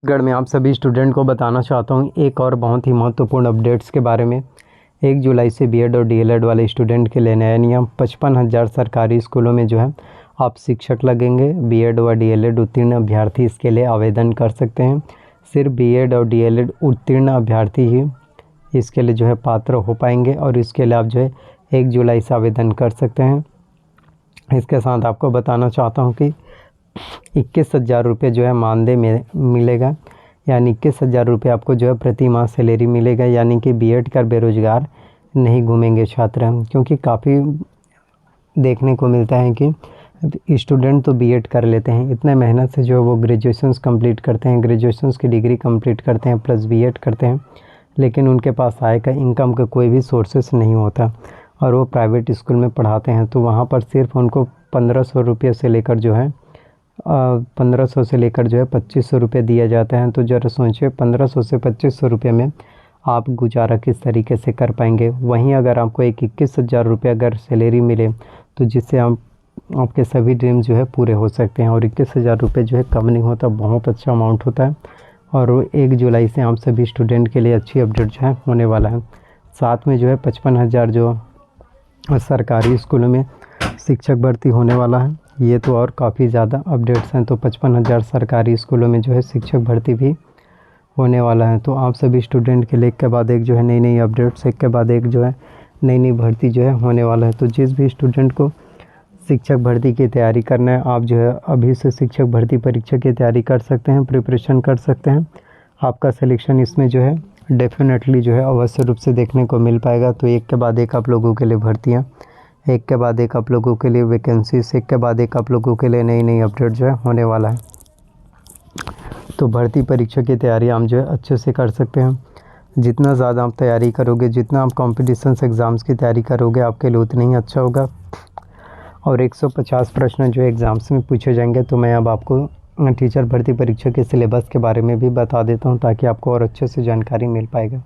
गढ़ में आप सभी स्टूडेंट को बताना चाहता हूँ एक और बहुत ही महत्वपूर्ण अपडेट्स के बारे में। 1 जुलाई से बीएड और डीएलएड वाले स्टूडेंट के लिए नया नियम। 55,000 सरकारी स्कूलों में जो है आप शिक्षक लगेंगे। बीएड व डीएलएड उत्तीर्ण अभ्यर्थी इसके लिए आवेदन कर सकते हैं। सिर्फ बीएड और डीएलएड उत्तीर्ण अभ्यर्थी ही इसके लिए जो है पात्र हो पाएंगे और इसके लिए आप जो है 1 जुलाई से आवेदन कर सकते हैं। इसके साथ आपको बताना चाहता हूँ कि 21,000 रुपये जो है मानदेय में मिलेगा, यानी 21,000 रुपये आपको जो है प्रति माह सैलरी मिलेगा। यानी कि बीएड कर बेरोजगार नहीं घूमेंगे छात्र, क्योंकि काफ़ी देखने को मिलता है कि स्टूडेंट तो बीएड कर लेते हैं, इतने मेहनत से जो है वो ग्रेजुएशंस कंप्लीट करते हैं, ग्रेजुएशंस की डिग्री कंप्लीट करते हैं प्लस बीएड करते हैं, लेकिन उनके पास आय का इनकम का कोई भी सोर्सेस नहीं होता और वो प्राइवेट स्कूल में पढ़ाते हैं। तो वहाँ पर सिर्फ उनको 1,500 रुपये से लेकर जो है 1,500 से लेकर जो है 2,500 रुपये दिया जाता है। तो ज़रा सोचिए 1,500 से 2,500 रुपये में आप गुजारा किस तरीके से कर पाएंगे। वहीं अगर आपको 21,000 रुपये अगर सैलरी मिले तो जिससे आपके सभी ड्रीम जो है पूरे हो सकते हैं। और 21,000 रुपये जो है कम नहीं होता, बहुत अच्छा अमाउंट होता है। और 1 जुलाई से आप सभी स्टूडेंट के लिए अच्छी अपडेट जो है होने वाला है। साथ में जो है 55,000 जो सरकारी स्कूलों में शिक्षक भर्ती होने वाला है। ये तो और काफ़ी ज़्यादा अपडेट्स हैं। तो 55,000 सरकारी स्कूलों में जो है शिक्षक भर्ती भी होने वाला है। तो आप सभी स्टूडेंट के लिए एक के बाद एक जो है नई नई अपडेट्स, एक के बाद एक जो है नई नई भर्ती जो है होने वाला है। तो जिस भी स्टूडेंट को शिक्षक भर्ती की तैयारी करना है, आप जो है अभी से शिक्षक भर्ती परीक्षा की तैयारी कर सकते हैं, प्रिपरेशन कर सकते हैं। आपका सिलेक्शन इसमें जो है डेफिनेटली जो है अवश्य रूप से देखने को मिल पाएगा। तो एक के बाद एक आप लोगों के लिए भर्तियाँ, एक के बाद एक आप लोगों के लिए वैकेंसीज, एक के बाद एक आप लोगों के लिए नई नई अपडेट जो है होने वाला है। तो भर्ती परीक्षा की तैयारी आप जो है अच्छे से कर सकते हैं। जितना ज़्यादा आप तैयारी करोगे, जितना आप कॉम्पिटिशन्स एग्ज़ाम्स की तैयारी करोगे, आपके लिए उतना ही अच्छा होगा। और 150 प्रश्न जो एग्ज़ाम्स में पूछे जाएंगे। तो मैं अब आपको टीचर भर्ती परीक्षा के सिलेबस के बारे में भी बता देता हूँ ताकि आपको और अच्छे से जानकारी मिल पाएगा।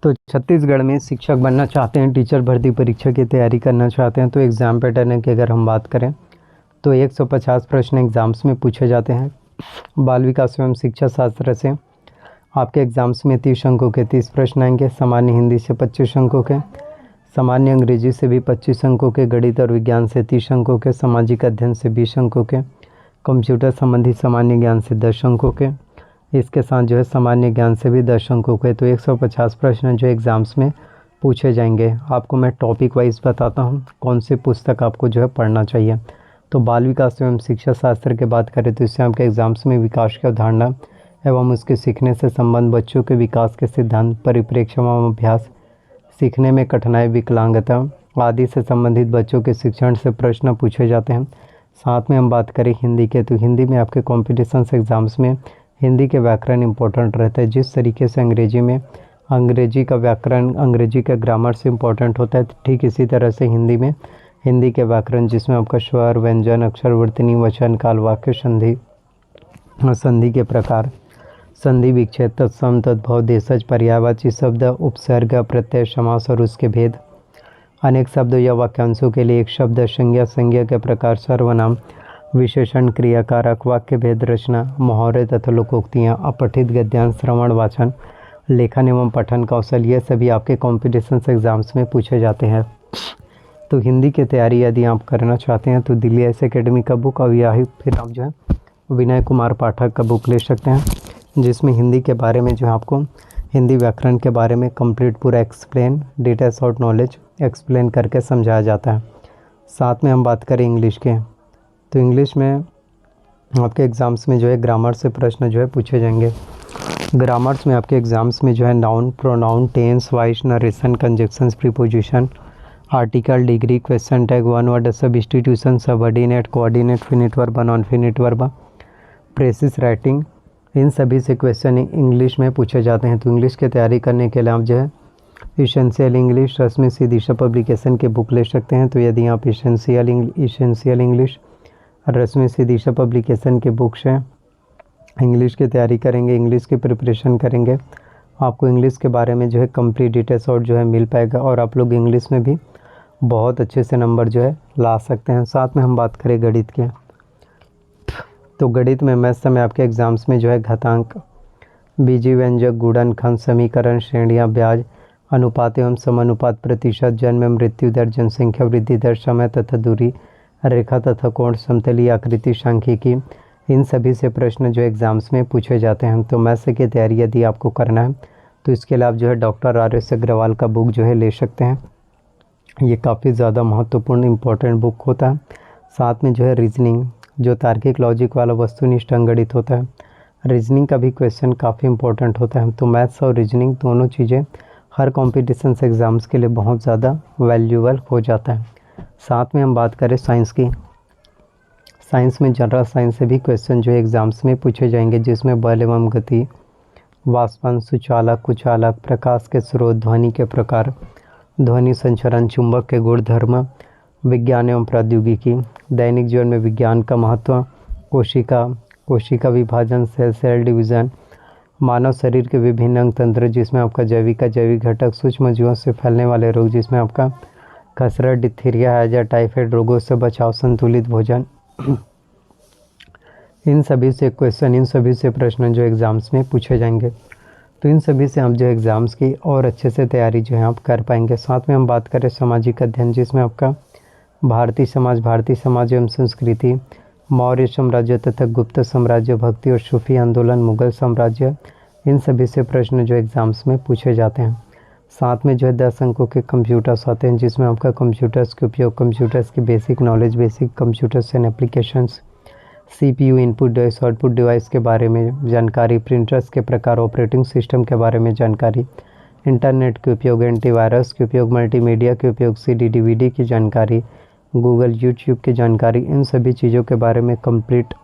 तो छत्तीसगढ़ में शिक्षक बनना चाहते हैं, टीचर भर्ती परीक्षा की तैयारी करना चाहते हैं, तो एग्ज़ाम पैटर्न की अगर हम बात करें तो 150 प्रश्न एग्ज़ाम्स में पूछे जाते हैं। बाल विकास एवं शिक्षा शास्त्र से आपके एग्ज़ाम्स में 30 अंकों के 30 प्रश्न आएंगे। सामान्य हिंदी से 25 अंकों के, सामान्य अंग्रेजी से भी 25 अंकों के, गणित और विज्ञान से 30 अंकों के, सामाजिक अध्ययन से 20 अंकों के, कंप्यूटर संबंधी सामान्य ज्ञान से 10 अंकों के, इसके साथ जो है सामान्य ज्ञान से भी 10 अंकों के। तो 150 प्रश्न जो एग्ज़ाम्स में पूछे जाएंगे। आपको मैं टॉपिक वाइज बताता हूँ कौन सी पुस्तक आपको जो है पढ़ना चाहिए। तो बाल विकास एवं शिक्षा शास्त्र की बात करें तो इससे आपके एग्ज़ाम्स में विकास की अवधारणा एवं उसके सीखने से संबंध, बच्चों के विकास के सिद्धांत, परिप्रेक्ष्य एवं अभ्यास, सीखने में कठिनाई, विकलांगता आदि से संबंधित बच्चों के शिक्षण से प्रश्न पूछे जाते हैं। साथ में हम बात करें हिंदी के, तो हिंदी में आपके कॉम्पिटिशन्स एग्ज़ाम्स में हिंदी के व्याकरण इम्पोर्टेंट रहता है। जिस तरीके से अंग्रेजी में अंग्रेजी का व्याकरण, अंग्रेजी का ग्रामर से इम्पोर्टेंट होता है, ठीक इसी तरह से हिंदी में हिंदी के व्याकरण, जिसमें आपका स्वर, व्यंजन, अक्षर, वर्तनी, वचन, काल, वाक्य, संधि के प्रकार, संधि विच्छेद, तत्सम, तद्भव, देशज, पर्यायवाची शब्द, उपसर्ग, प्रत्यय, समास और उसके भेद, अनेक शब्दों या वाक्यांशों के लिए एक शब्द, संज्ञा, संज्ञा के प्रकार, सर्वनाम, विशेषण, क्रिया, कारक, वाक्य भेद, रचना, मुहावरे तथा लोकोक्तियाँ, अपठित गद्यांश, श्रवण, वाचन, लेखन एवं पठन कौशल, ये सभी आपके कॉम्पिटिशन एग्ज़ाम्स में पूछे जाते हैं। तो हिंदी की तैयारी यदि आप करना चाहते हैं तो दिल्ली एस एकेडमी का बुक, और या फिर आप जो है विनय कुमार पाठक का बुक ले सकते हैं, जिसमें हिंदी के बारे में जो है आपको हिंदी व्याकरण के बारे में कंप्लीट पूरा explain, data short knowledge explain करके समझाया जाता है। साथ में हम बात करें इंग्लिश के, तो इंग्लिश में आपके एग्ज़ाम्स में जो है ग्रामर से प्रश्न जो है पूछे जाएंगे। ग्रामर्स में आपके एग्ज़ाम्स में जो है noun, pronoun, tense, voice, narration, conjunctions, preposition, article, degree, question tag, one word substitution, subordinate, coordinate, finite verb, non finite verb, precis writing, इन सभी से क्वेश्चन इंग्लिश में पूछे जाते हैं। तो इंग्लिश की तैयारी करने के लिए आप जो है इसेंशियल इंग्लिश, रश्मि सी दिशा पब्लिकेशन के बुक ले सकते हैं। तो यदि आप इसेंशियल इंग्लिश, रश्मि सी दिशा पब्लिकेशन के बुक से इंग्लिश की तैयारी करेंगे, इंग्लिश की प्रिपरेशन करेंगे, आपको इंग्लिश के बारे में जो है कंप्लीट डिटेल्स और जो है मिल पाएगा और आप लोग इंग्लिश में भी बहुत अच्छे से नंबर जो है ला सकते हैं। साथ में हम बात करें गणित के, तो गणित में मैथ्स में आपके एग्ज़ाम्स में जो है घातांक, बीजीय व्यंजक, गुणनखंड, समीकरण, श्रेणियाँ, ब्याज, अनुपात एवं समानुपात, प्रतिशत, जन्म मृत्यु दर, जनसंख्या वृद्धि दर, समय तथा दूरी, रेखा तथा कोण, समतलीय आकृति, सांख्यिकी, इन सभी से प्रश्न जो एग्ज़ाम्स में पूछे जाते हैं। तो मैथ्स की तैयारी यदि आपको करना है तो इसके लिए आप जो है डॉक्टर RS अग्रवाल का बुक जो है ले सकते हैं। ये काफ़ी ज़्यादा महत्वपूर्ण इम्पोर्टेंट बुक होता है। साथ में जो है रीजनिंग, जो तार्किक लॉजिक वाला वस्तुनिष्ठ अंगणित होता है, रीजनिंग का भी क्वेश्चन काफ़ी इंपॉर्टेंट होता है। तो मैथ्स और रीजनिंग दोनों चीज़ें हर कॉम्पिटिशन एग्ज़ाम्स के लिए बहुत ज़्यादा वैल्यूएबल हो जाता है। साथ में हम बात करें साइंस की, साइंस में जनरल साइंस से भी क्वेश्चन जो है एग्ज़ाम्स में पूछे जाएंगे, जिसमें बल एवं गति, वाष्पन, सुचालक, कुचालक, प्रकाश के स्रोत, ध्वनि के प्रकार, ध्वनि संचरण, चुंबक के गुणधर्म, विज्ञान एवं प्रौद्योगिकी, दैनिक जीवन में विज्ञान का महत्व, कोशिका विभाजन, सेल डिवीज़न, मानव शरीर के विभिन्न अंग तंत्र, जिसमें आपका जैविक घटक, सूक्ष्म जीवों से फैलने वाले रोग, जिसमें आपका खसरा, डिप्थीरिया, हैजा, टाइफाइड रोगों से बचाव, संतुलित भोजन, इन सभी से प्रश्न जो एग्ज़ाम्स में पूछे जाएंगे। तो इन सभी से आप जो एग्ज़ाम्स की और अच्छे से तैयारी जो है आप कर पाएंगे। साथ में हम बात करें सामाजिक अध्ययन, जिसमें आपका भारतीय समाज एवं संस्कृति, मौर्य साम्राज्य तथा गुप्त साम्राज्य, भक्ति और सूफी आंदोलन, मुगल साम्राज्य, इन सभी से प्रश्न जो एग्ज़ाम्स में पूछे जाते हैं। साथ में जो है 10 अंकों के कंप्यूटर्स आते हैं, जिसमें आपका कंप्यूटर्स के उपयोग, कंप्यूटर्स की basic knowledge, basic computers and applications, CPU, input device, output device के बारे में जानकारी, प्रिंटर्स के प्रकार, ऑपरेटिंग सिस्टम के बारे में जानकारी, इंटरनेट के उपयोग, एंटीवायरस के उपयोग, मल्टीमीडिया के उपयोग, CD DVD की जानकारी, गूगल YouTube की जानकारी, इन सभी चीज़ों के बारे में कंप्लीट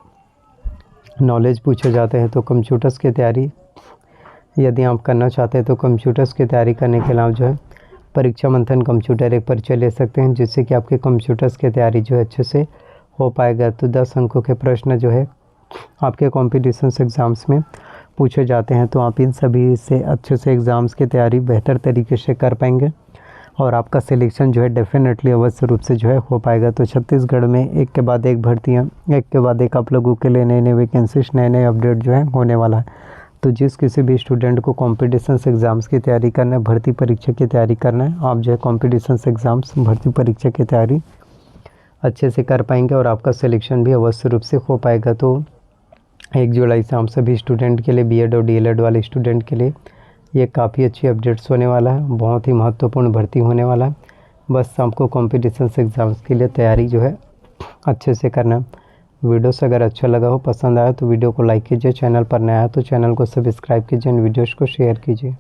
नॉलेज पूछे जाते हैं। तो कंप्यूटर्स की तैयारी यदि आप करना चाहते हैं तो कंप्यूटर्स की तैयारी करने के लिए आप जो है परीक्षा मंथन कंप्यूटर एक परिचय ले सकते हैं, जिससे कि आपके कंप्यूटर्स की तैयारी जो है अच्छे से हो पाएगा। तो 10 अंकों के प्रश्न जो है आपके कॉम्पिटिशन एग्ज़ाम्स में पूछे जाते हैं। तो आप इन सभी से अच्छे से एग्ज़ाम्स की तैयारी बेहतर तरीके से कर पाएंगे और आपका सिलेक्शन जो है डेफिनेटली अवश्य रूप से जो है हो पाएगा। तो छत्तीसगढ़ में एक के बाद एक भर्तियाँ, एक के बाद एक आप लोगों के लिए नए वैकेंसीज, नए अपडेट जो है होने वाला है। तो जिस किसी भी स्टूडेंट को कॉम्पिटिशन एग्ज़ाम्स की तैयारी करना है, भर्ती परीक्षा की तैयारी करना है, आप जो है कॉम्पिटिशन एग्ज़ाम्स, भर्ती परीक्षा की तैयारी अच्छे से कर पाएंगे और आपका सिलेक्शन भी अवश्य रूप से हो पाएगा। तो 1 जुलाई से हम सभी स्टूडेंट के लिए, BED और DLED वाले स्टूडेंट के लिए ये काफ़ी अच्छी अपडेट्स होने वाला है, बहुत ही महत्वपूर्ण भर्ती होने वाला है। बस आपको कॉम्पिटिशन एग्ज़ाम्स के लिए तैयारी जो है अच्छे से करना है। वीडियो से अगर अच्छा लगा हो, पसंद आया तो वीडियो को लाइक कीजिए, चैनल पर नया है तो चैनल को सब्सक्राइब कीजिए, वीडियोज़ को शेयर कीजिए।